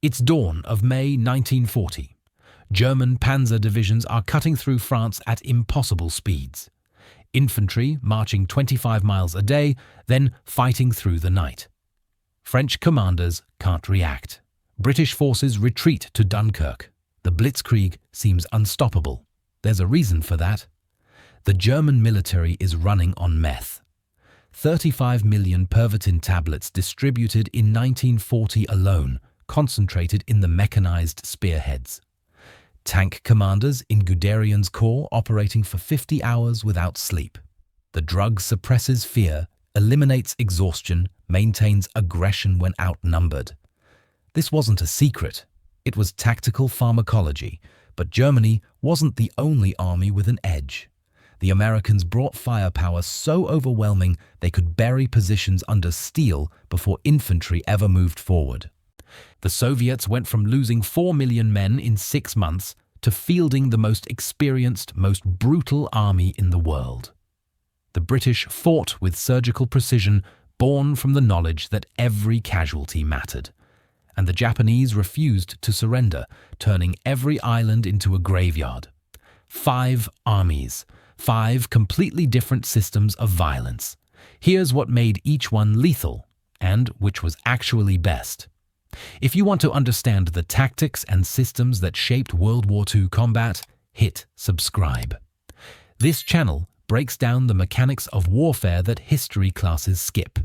It's dawn of May 1940. German panzer divisions are cutting through France at impossible speeds. Infantry marching 25 miles a day, then fighting through the night. French commanders can't react. British forces retreat to Dunkirk. The Blitzkrieg seems unstoppable. There's a reason for that. The German military is running on meth. 35 million Pervitin tablets distributed in 1940 alone, concentrated in the mechanized spearheads. Tank commanders in Guderian's corps operating for 50 hours without sleep. The drug suppresses fear, eliminates exhaustion, maintains aggression when outnumbered. This wasn't a secret. It was tactical pharmacology, but Germany wasn't the only army with an edge. The Americans brought firepower so overwhelming they could bury positions under steel before infantry ever moved forward. The Soviets went from losing 4 million men in 6 months to fielding the most experienced, most brutal army in the world. The British fought with surgical precision, born from the knowledge that every casualty mattered. And the Japanese refused to surrender, turning every island into a graveyard. 5 armies, 5 completely different systems of violence. Here's what made each one lethal, and which was actually best. If you want to understand the tactics and systems that shaped World War II combat, hit subscribe. This channel breaks down the mechanics of warfare that history classes skip.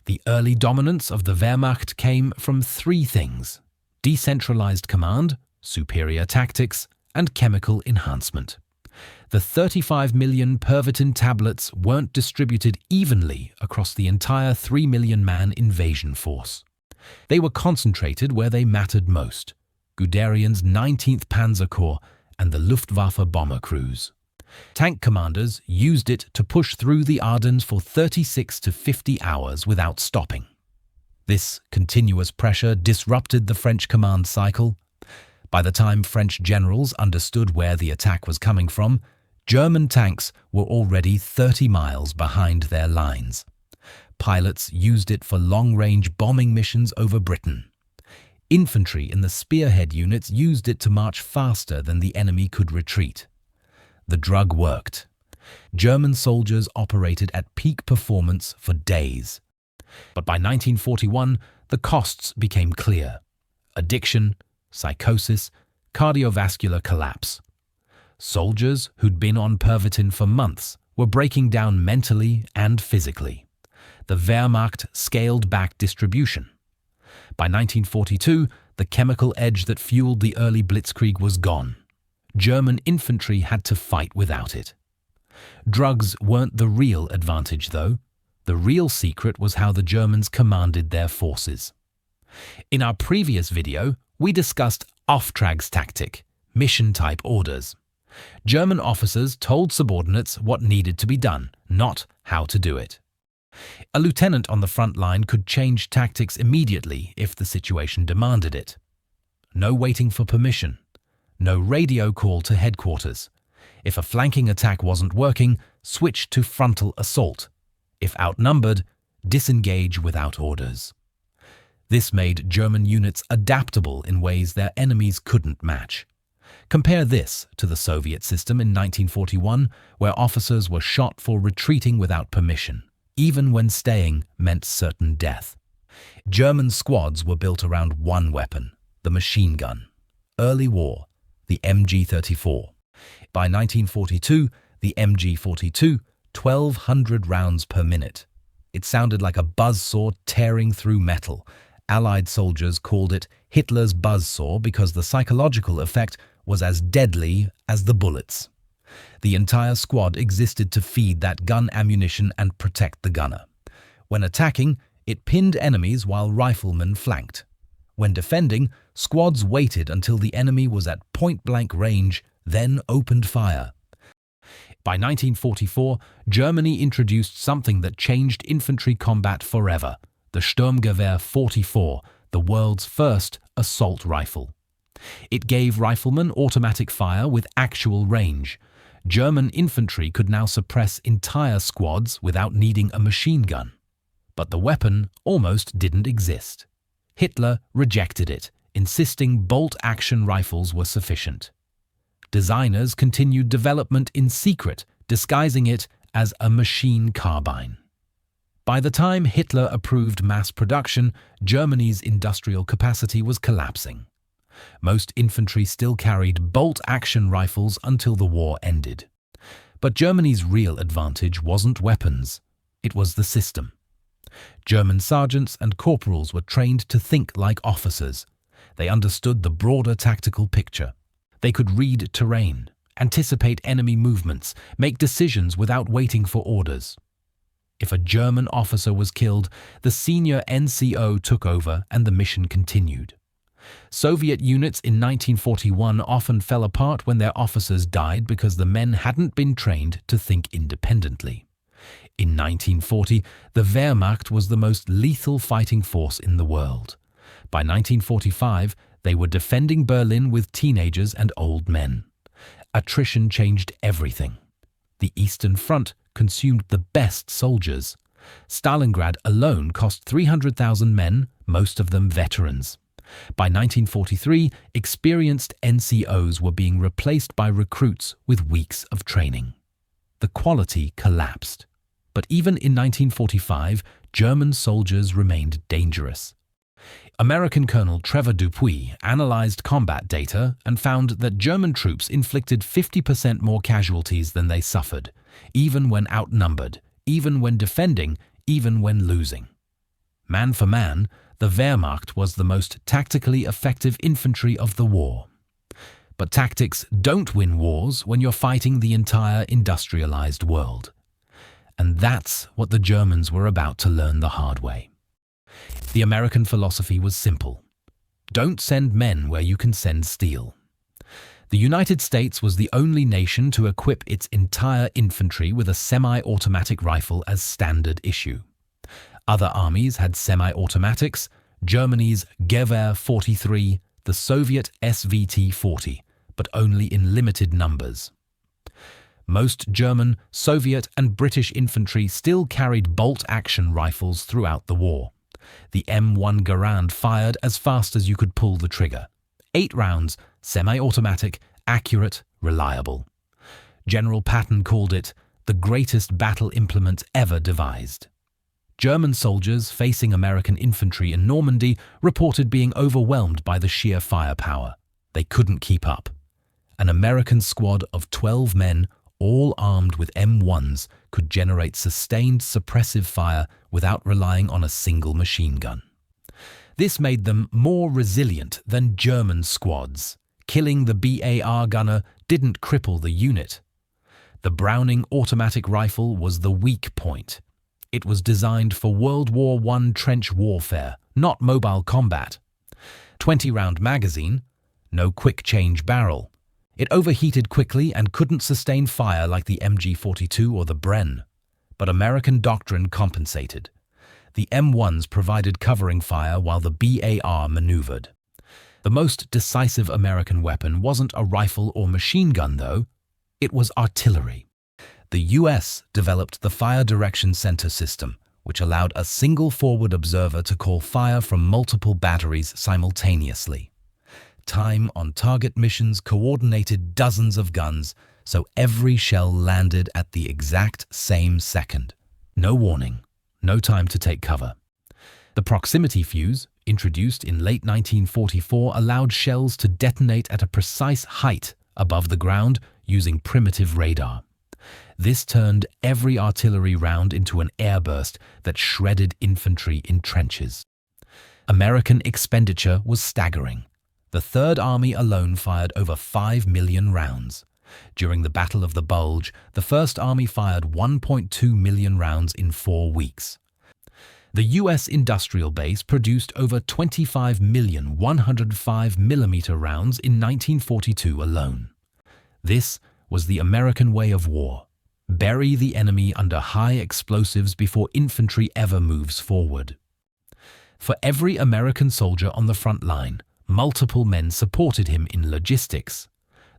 The early dominance of the Wehrmacht came from 3 things: decentralized command, superior tactics, and chemical enhancement. The 35 million Pervitin tablets weren't distributed evenly across the entire 3 million man invasion force. They were concentrated where they mattered most: Guderian's 19th Panzer Corps and the Luftwaffe bomber crews. Tank commanders used it to push through the Ardennes for 36 to 50 hours without stopping. This continuous pressure disrupted the French command cycle. By the time French generals understood where the attack was coming from, German tanks were already 30 miles behind their lines. Pilots used it for long-range bombing missions over Britain. Infantry in the spearhead units used it to march faster than the enemy could retreat. The drug worked. German soldiers operated at peak performance for days. But by 1941, the costs became clear: addiction, psychosis, cardiovascular collapse. Soldiers who'd been on Pervitin for months were breaking down mentally and physically. The Wehrmacht scaled back distribution. By 1942, the chemical edge that fueled the early Blitzkrieg was gone. German infantry had to fight without it. Drugs weren't the real advantage, though. The real secret was how the Germans commanded their forces. In our previous video, we discussed Auftragstaktik, mission-type orders. German officers told subordinates what needed to be done, not how to do it. A lieutenant on the front line could change tactics immediately if the situation demanded it. No waiting for permission. No radio call to headquarters. If a flanking attack wasn't working, switch to frontal assault. If outnumbered, disengage without orders. This made German units adaptable in ways their enemies couldn't match. Compare this to the Soviet system in 1941, where officers were shot for retreating without permission, even when staying meant certain death. German squads were built around one weapon: the machine gun. Early war, the MG-34. By 1942, the MG-42, 1,200 rounds per minute. It sounded like a buzzsaw tearing through metal. Allied soldiers called it Hitler's buzzsaw because the psychological effect was as deadly as the bullets. The entire squad existed to feed that gun ammunition and protect the gunner. When attacking, it pinned enemies while riflemen flanked. When defending, squads waited until the enemy was at point-blank range, then opened fire. By 1944, Germany introduced something that changed infantry combat forever: the Sturmgewehr 44, the world's first assault rifle. It gave riflemen automatic fire with actual range. German infantry could now suppress entire squads without needing a machine gun. But the weapon almost didn't exist. Hitler rejected it. insisting bolt-action rifles were sufficient. Designers continued development in secret, disguising it as a machine carbine. By the time Hitler approved mass production, Germany's industrial capacity was collapsing. Most infantry still carried bolt-action rifles until the war ended. But Germany's real advantage wasn't weapons, it was the system. German sergeants and corporals were trained to think like officers. They understood the broader tactical picture. They could read terrain, anticipate enemy movements, make decisions without waiting for orders. If a German officer was killed, the senior NCO took over and the mission continued. Soviet units in 1941 often fell apart when their officers died because the men hadn't been trained to think independently. In 1940, the Wehrmacht was the most lethal fighting force in the world. By 1945, they were defending Berlin with teenagers and old men. Attrition changed everything. The Eastern Front consumed the best soldiers. Stalingrad alone cost 300,000 men, most of them veterans. By 1943, experienced NCOs were being replaced by recruits with weeks of training. The quality collapsed. But even in 1945, German soldiers remained dangerous. American Colonel Trevor Dupuy analyzed combat data and found that German troops inflicted 50% more casualties than they suffered, even when outnumbered, even when defending, even when losing. Man for man, the Wehrmacht was the most tactically effective infantry of the war. But tactics don't win wars when you're fighting the entire industrialized world. And that's what the Germans were about to learn the hard way. The American philosophy was simple. Don't send men where you can send steel. The United States was the only nation to equip its entire infantry with a semi-automatic rifle as standard issue. Other armies had semi-automatics, Germany's Gewehr 43, the Soviet SVT 40, but only in limited numbers. Most German, Soviet and British infantry still carried bolt-action rifles throughout the war. The M1 Garand fired as fast as you could pull the trigger. 8 rounds, semi-automatic, accurate, reliable. General Patton called it the greatest battle implement ever devised. German soldiers facing American infantry in Normandy reported being overwhelmed by the sheer firepower. They couldn't keep up. An American squad of 12 men, all armed with M1s, could generate sustained suppressive fire without relying on a single machine gun. This made them more resilient than German squads. Killing the BAR gunner didn't cripple the unit. The Browning automatic rifle was the weak point. It was designed for World War I trench warfare, not mobile combat. 20-round magazine, no quick-change barrel. It overheated quickly and couldn't sustain fire like the MG42 or the Bren. But American doctrine compensated. The M1s provided covering fire while the BAR maneuvered. The most decisive American weapon wasn't a rifle or machine gun, though. It was artillery. The US developed the Fire Direction Center system, which allowed a single forward observer to call fire from multiple batteries simultaneously. Time-on-target missions coordinated dozens of guns, so every shell landed at the exact same second. No warning, no time to take cover. The proximity fuse, introduced in late 1944, allowed shells to detonate at a precise height above the ground using primitive radar. This turned every artillery round into an airburst that shredded infantry in trenches. American expenditure was staggering. The Third Army alone fired over 5 million rounds. During the Battle of the Bulge, the First Army fired 1.2 million rounds in 4 weeks. The U.S. industrial base produced over 25 million 105mm rounds in 1942 alone. This was the American way of war. Bury the enemy under high explosives before infantry ever moves forward. For every American soldier on the front line, multiple men supported him in logistics.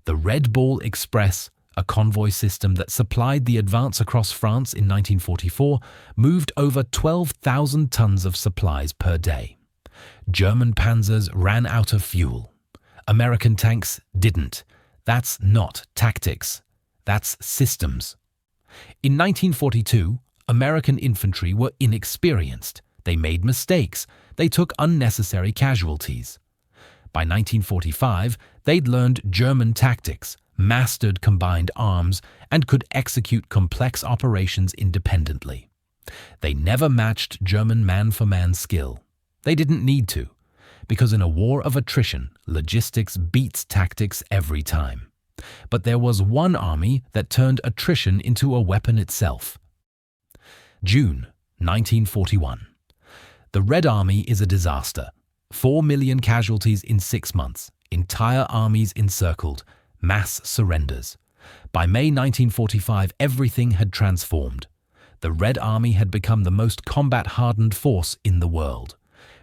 The Red Ball Express, a convoy system that supplied the advance across France in 1944, moved over 12,000 tons of supplies per day. German panzers ran out of fuel. American tanks didn't. That's not tactics. That's systems. In 1942, American infantry were inexperienced. They made mistakes. They took unnecessary casualties. By 1945, they'd learned German tactics, mastered combined arms, and could execute complex operations independently. They never matched German man-for-man skill. They didn't need to, because in a war of attrition, logistics beats tactics every time. But there was one army that turned attrition into a weapon itself. June 1941. The Red Army is a disaster. 4 million casualties in 6 months, entire armies encircled, mass surrenders. By May 1945, everything had transformed. The Red Army had become the most combat-hardened force in the world.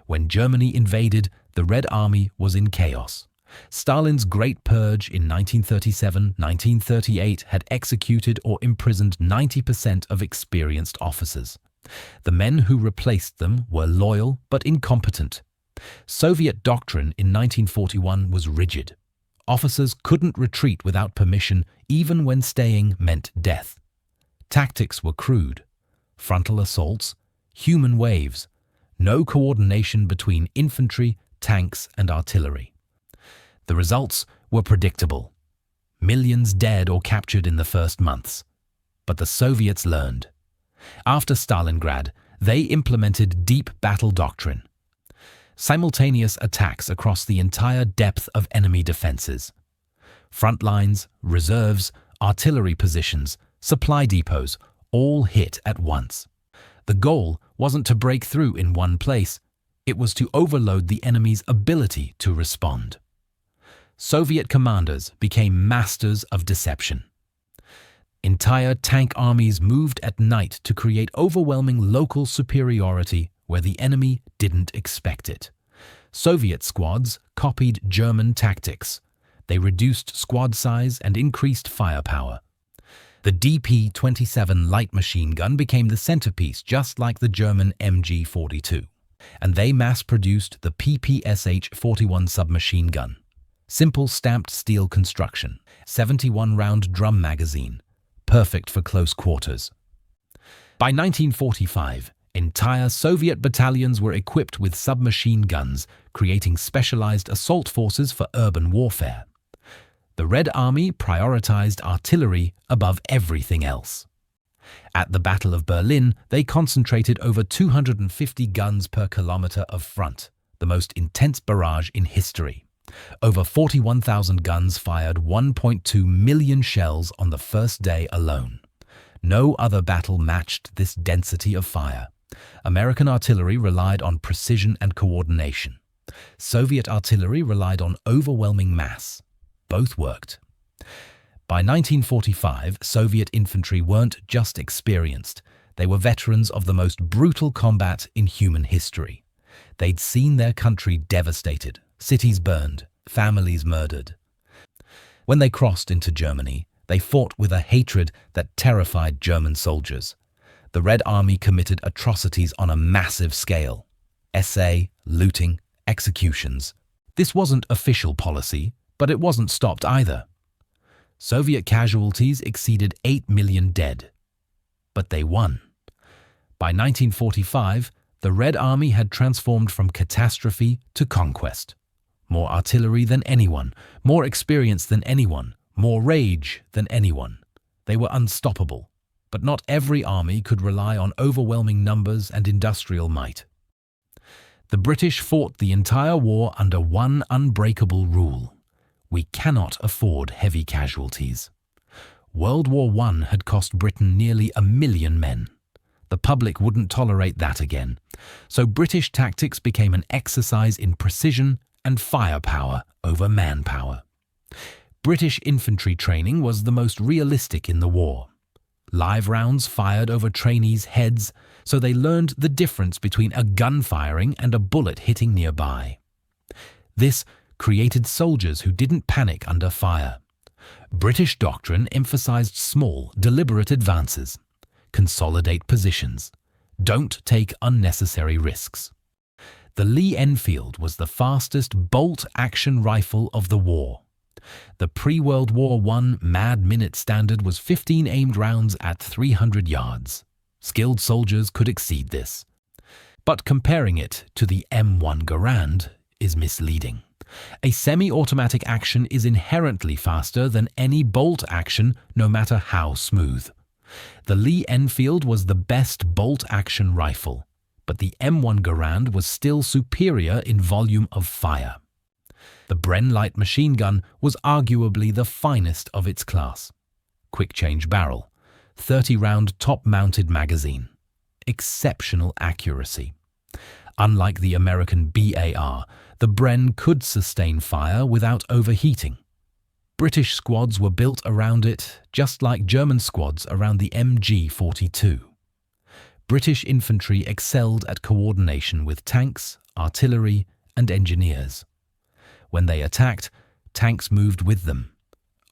When Germany invaded, the Red Army was in chaos. Stalin's Great Purge in 1937-1938 had executed or imprisoned 90% of experienced officers. The men who replaced them were loyal but incompetent. Soviet doctrine in 1941 was rigid. Officers couldn't retreat without permission, even when staying meant death. Tactics were crude. Frontal assaults, human waves, no coordination between infantry, tanks, and artillery. The results were predictable. Millions dead or captured in the first months. But the Soviets learned. After Stalingrad, they implemented deep battle doctrine. Simultaneous attacks across the entire depth of enemy defenses. Front lines, reserves, artillery positions, supply depots, all hit at once. The goal wasn't to break through in one place, it was to overload the enemy's ability to respond. Soviet commanders became masters of deception. Entire tank armies moved at night to create overwhelming local superiority where the enemy didn't expect it. Soviet squads copied German tactics. They reduced squad size and increased firepower. The DP-27 light machine gun became the centerpiece, just like the German MG-42. And they mass-produced the PPSH-41 submachine gun. Simple stamped steel construction, 71-round drum magazine, perfect for close quarters. By 1945, entire Soviet battalions were equipped with submachine guns, creating specialized assault forces for urban warfare. The Red Army prioritized artillery above everything else. At the Battle of Berlin, they concentrated over 250 guns per kilometer of front, the most intense barrage in history. Over 41,000 guns fired 1.2 million shells on the first day alone. No other battle matched this density of fire. American artillery relied on precision and coordination. Soviet artillery relied on overwhelming mass. Both worked. By 1945, Soviet infantry weren't just experienced. They were veterans of the most brutal combat in human history. They'd seen their country devastated, cities burned, families murdered. When they crossed into Germany, they fought with a hatred that terrified German soldiers. The Red Army committed atrocities on a massive scale. SA, looting, executions. This wasn't official policy, but it wasn't stopped either. Soviet casualties exceeded 8 million dead. But they won. By 1945, the Red Army had transformed from catastrophe to conquest. More artillery than anyone, more experience than anyone, more rage than anyone. They were unstoppable, but not every army could rely on overwhelming numbers and industrial might. The British fought the entire war under one unbreakable rule. We cannot afford heavy casualties. World War I had cost Britain nearly 1 million men. The public wouldn't tolerate that again, so British tactics became an exercise in precision and firepower over manpower. British infantry training was the most realistic in the war. Live rounds fired over trainees' heads, so they learned the difference between a gun firing and a bullet hitting nearby. This created soldiers who didn't panic under fire. British doctrine emphasized small, deliberate advances. Consolidate positions. Don't take unnecessary risks. The Lee Enfield was the fastest bolt-action rifle of the war. The pre-World War I Mad Minute standard was 15 aimed rounds at 300 yards. Skilled soldiers could exceed this. But comparing it to the M1 Garand is misleading. A semi-automatic action is inherently faster than any bolt action, no matter how smooth. The Lee Enfield was the best bolt-action rifle, but the M1 Garand was still superior in volume of fire. The Bren light machine gun was arguably the finest of its class. Quick-change barrel, 30-round top-mounted magazine, exceptional accuracy. Unlike the American BAR, the Bren could sustain fire without overheating. British squads were built around it, just like German squads around the MG-42. British infantry excelled at coordination with tanks, artillery, and engineers. When they attacked, tanks moved with them.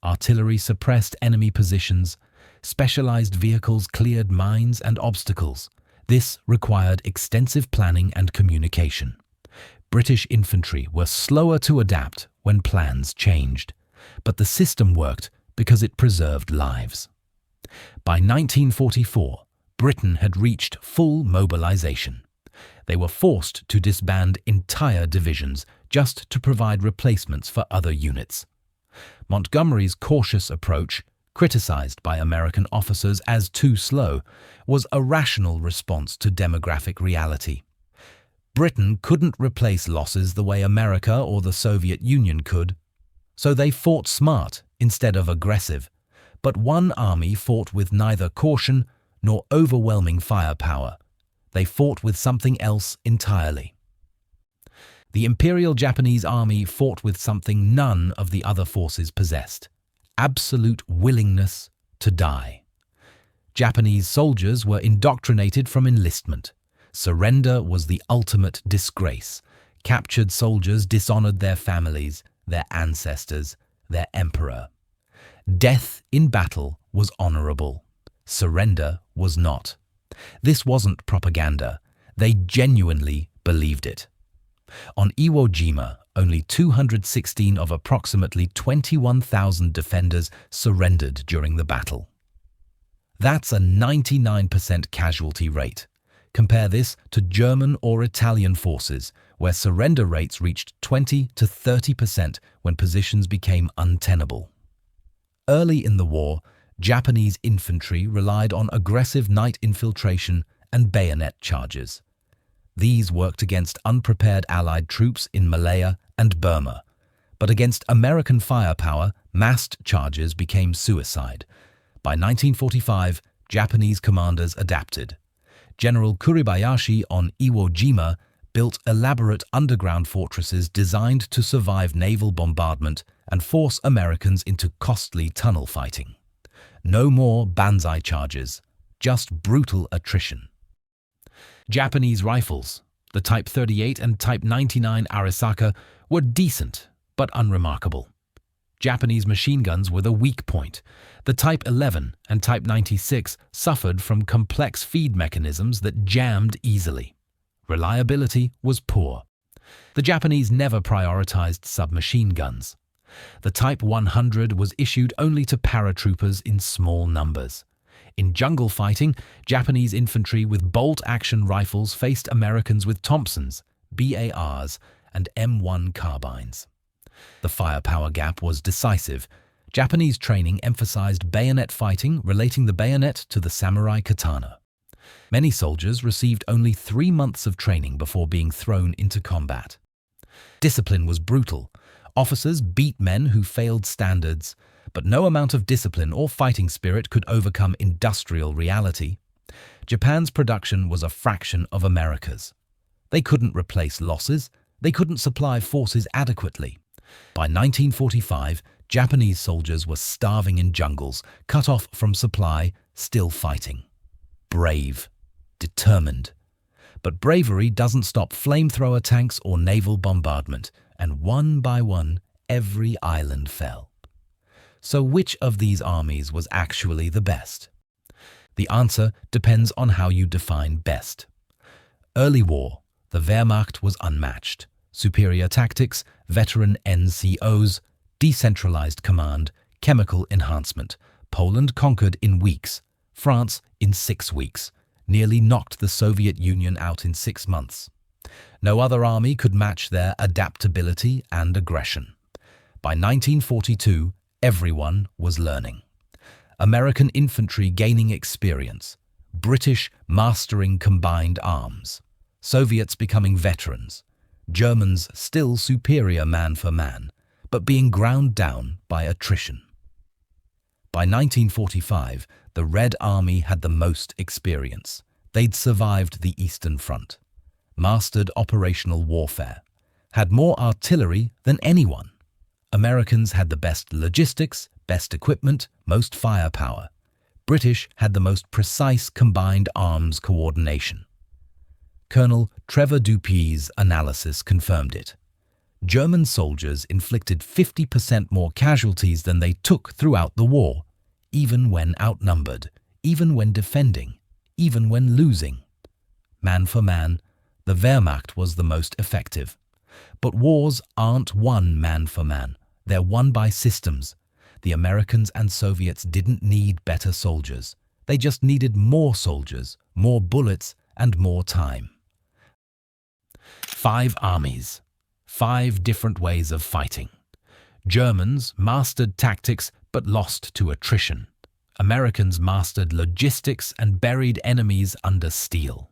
Artillery suppressed enemy positions. Specialized vehicles cleared mines and obstacles. This required extensive planning and communication. British infantry were slower to adapt when plans changed, but the system worked because it preserved lives. By 1944, Britain had reached full mobilization. They were forced to disband entire divisions just to provide replacements for other units. Montgomery's cautious approach, criticized by American officers as too slow, was a rational response to demographic reality. Britain couldn't replace losses the way America or the Soviet Union could, so they fought smart instead of aggressive. But one army fought with neither caution nor overwhelming firepower. They fought with something else entirely. The Imperial Japanese Army fought with something none of the other forces possessed: absolute willingness to die. Japanese soldiers were indoctrinated from enlistment. Surrender was the ultimate disgrace. Captured soldiers dishonored their families, their ancestors, their emperor. Death in battle was honorable. Surrender was not. This wasn't propaganda. They genuinely believed it. On Iwo Jima, only 216 of approximately 21,000 defenders surrendered during the battle. That's a 99% casualty rate. Compare this to German or Italian forces, where surrender rates reached 20 to 30% when positions became untenable. Early in the war, Japanese infantry relied on aggressive night infiltration and bayonet charges. These worked against unprepared Allied troops in Malaya and Burma, but against American firepower, massed charges became suicide. By 1945, Japanese commanders adapted. General Kuribayashi on Iwo Jima built elaborate underground fortresses designed to survive naval bombardment and force Americans into costly tunnel fighting. No more banzai charges, just brutal attrition. Japanese rifles, the Type 38 and Type 99 Arisaka, were decent but unremarkable. Japanese machine guns were the weak point. The Type 11 and Type 96 suffered from complex feed mechanisms that jammed easily. Reliability was poor. The Japanese never prioritized submachine guns. The Type 100 was issued only to paratroopers in small numbers. In jungle fighting, Japanese infantry with bolt-action rifles faced Americans with Thompsons, BARs, and M1 carbines. The firepower gap was decisive. Japanese training emphasized bayonet fighting, relating the bayonet to the samurai katana. Many soldiers received only 3 months of training before being thrown into combat. Discipline was brutal. Officers beat men who failed standards, but no amount of discipline or fighting spirit could overcome industrial reality. Japan's production was a fraction of America's. They couldn't replace losses. They couldn't supply forces adequately. By 1945, Japanese soldiers were starving in jungles, cut off from supply, still fighting. Brave, determined. But bravery doesn't stop flamethrower tanks or naval bombardment, and one by one, every island fell. So which of these armies was actually the best? The answer depends on how you define best. Early war, The Wehrmacht was unmatched. Superior tactics, veteran NCOs, decentralized command, chemical enhancement. Poland conquered in weeks. France in 6 weeks. Nearly knocked the Soviet Union out in 6 months. No other army could match their adaptability and aggression. By 1942, everyone was learning. American infantry gaining experience. British mastering combined arms. Soviets becoming veterans. Germans still superior man for man, but being ground down by attrition. By 1945, the Red Army had the most experience. They'd survived the Eastern Front, mastered operational warfare, had more artillery than anyone. Americans had the best logistics, best equipment, most firepower. British had the most precise combined arms coordination. Colonel Trevor Dupuis' analysis confirmed it. German soldiers inflicted 50% more casualties than they took throughout the war, even when outnumbered, even when defending, even when losing. Man for man, the Wehrmacht was the most effective. But wars aren't won man for man. They're won by systems. The Americans and Soviets didn't need better soldiers. They just needed more soldiers, more bullets, and more time. 5 armies. 5 different ways of fighting. Germans mastered tactics but lost to attrition. Americans mastered logistics and buried enemies under steel.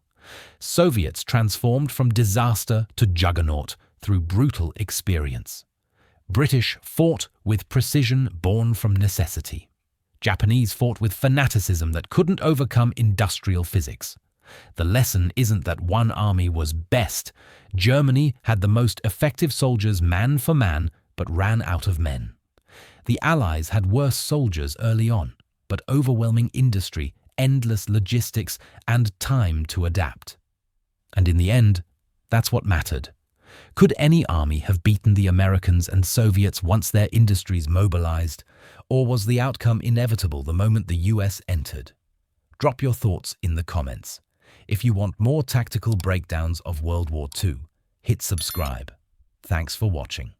Soviets transformed from disaster to juggernaut through brutal experience. British fought with precision born from necessity. Japanese fought with fanaticism that couldn't overcome industrial physics. The lesson isn't that one army was best. Germany had the most effective soldiers man for man, but ran out of men. The Allies had worse soldiers early on, but overwhelming industry, endless logistics, and time to adapt. And in the end, that's what mattered. Could any army have beaten the Americans and Soviets once their industries mobilized, or was the outcome inevitable the moment the US entered? Drop your thoughts in the comments. If you want more tactical breakdowns of World War II, hit subscribe. Thanks for watching.